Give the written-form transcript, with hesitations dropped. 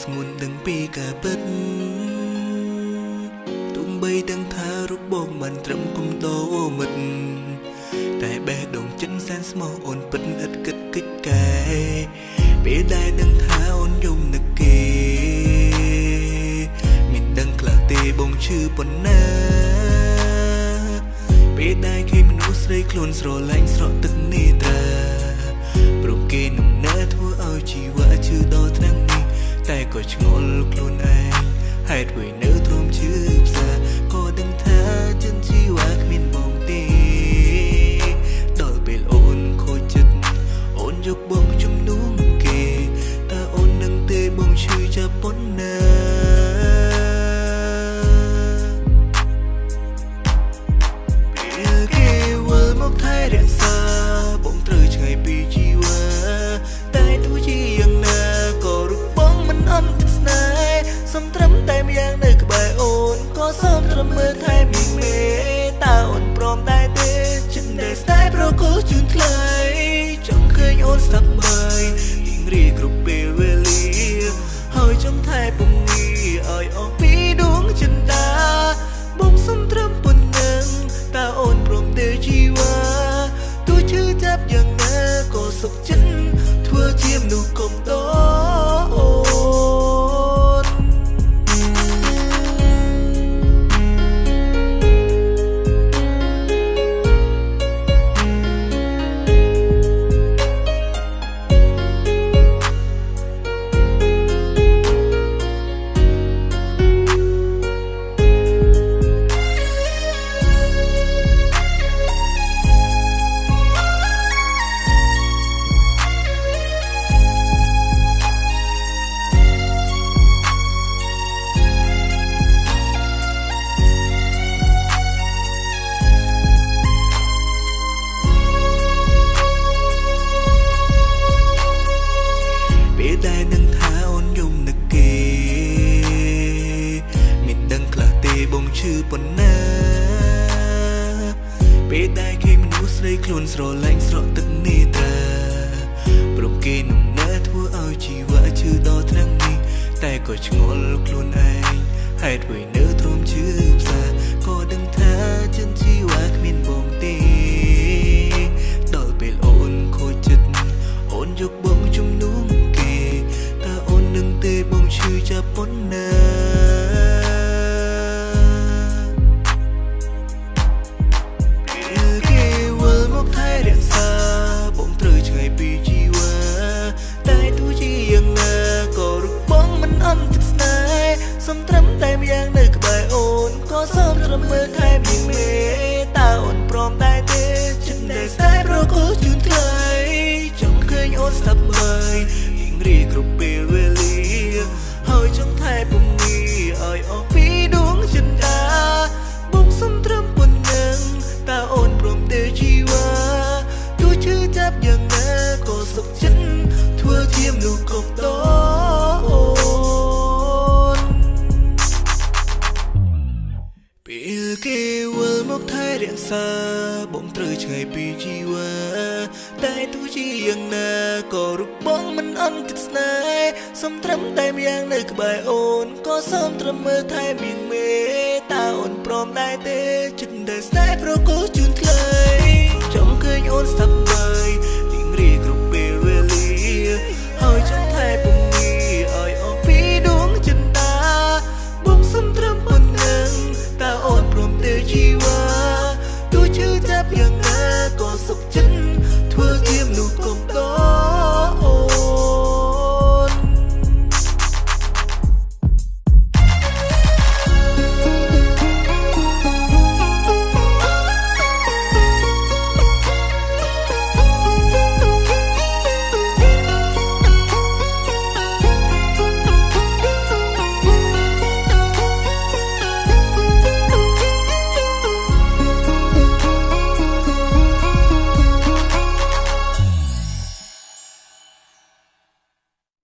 ស្ងួនដឹងពីការពិតទុំបីដឹងថារូបបងមិនត្រឹមគុំដោមិត្តតែបេះដូងចិនសែនស្មោះអូនពិតឥតគិតកិច្ចកែពេលដែលដឹងថាអូនយំនឹកគេមានដឹងខ្លះទេបងឈឺប៉ុណ្ណាពេលដែលគេមនុស្សស្រីខ្លួនស្រឡាញ់ស្រក់ទឹកនេត្រាព្រមគេនឹងណែធ្វើឲ្យជីវ៉ាឈឺដល់ថ្នាក់នេះតែក៏ឆ្ងល់ខ្លួនឯងហេតុអ្វីនៅទ្រាំឈឺផ្សាក៏ដឹងថាចិនជីវ៉ាគ្មានបងទេដល់ពេលអូនខូចចិត្តអូនយកបងជំនុំគេតើអូននឹងទេបងឈឺចាប់ប៉ុណ្ណាពេលគេវិលមកថែរក្សាបងត្រូវឆ្ងាយពីជីវ៉ាតែទោះជាយ៉ាងណាក៏រូបបងមិនអន់ទឹកស្នេហ៍សំត្រឹមតែម្យ៉ាងនៅក្បែរអូនក៏សូមត្រឹមមើលថែមីមេតើអូនព្រមដែរទេចិនដែលស្នេហ៍ប្រគល់ជូនថ្លៃចង់ឃើញអូនស្ដាប់បាយរៀងរាគ្រប់ពេលវេលាហើយចង់ថែពងងារឲ្យអស់ពីដួងចិនតាបងសុំត្រឹមប៉ុណ្ណឹងតើអូនព្រមទេជីវ៉ាទោះឈឺចាប់យ៉ាងណាក៏សុខចិត្តធ្វើជាមនុស្សកុំតអូនដែលនឹងថាអូនយំនឹកគេមានដឹងខ្លះទេបងឈឺប៉ុណ្ណាពេលដែលគេមនុស្សស្រីខ្លួនស្រឡាញ់ស្រក់ទឹកនេត្រាព្រមគេនឹងណែធ្វើឲ្យជីវ៉ាឈឺដល់ថ្នាក់នេះតែក៏ឆ្ងល់ខ្លួនឯងហេតុអ្វីនៅទ្រាំឈឺផ្សាក៏ដឹងថាចិនជីវ៉ាគ្មានបងទេដល់ពេលអូនខូចចិត្តអូនយកបងជំនុំនឹងទេបងឈឺចាប់ប៉ុណ្ណាពេលគេវិលមកថែរក្សាបងត្រូវឆ្ងាយពីជីវ៉ាតែទោះជាយ៉ាងណាក៏រូបបងមិនអន់ទឹកស្នេហ៍សំត្រឹមតែម្យ៉ាងនៅក្បែរអូនក៏សូមត្រឹមមើលថែមីមេតើអូនព្រមដែរទេចិត្តដែលស្នេហ៍ប្រគល់ជូនថ្លៃចង់ឃើញអូនស្ដាប់បាយរៀងរាគ្រប់ពេលវេលាហើយចង់ថែពងងារឲ្យអស់ពីដួងចិនតាបងសុំត្រឹមប៉ុណ្ណឹងតើអូនព្រមទេជីវ៉ាទោះឈឺចាប់យ៉ាងណាក៏សុខចិត្តធ្វើជាមនុស្សកុំតអូនពេលគេវិលមកថែរក្សាបងត្រូវឆ្ងាយពីជីវ៉ាតែទោះជាយ៉ាងណាក៏រូបបងមិនអន់ទឹកស្នេហ៍សំត្រឹមតែម្យ៉ាងនៅក្បែរអូនក៏សូមត្រឹមមើលថែមីមេតើអូនព្រមដែរទេចិត្តដែលស្នេហ៍ប្រគល់ជូនថ្លៃចង់ឃើញអូនស្ដាប់បាយរៀងរាគ្រប់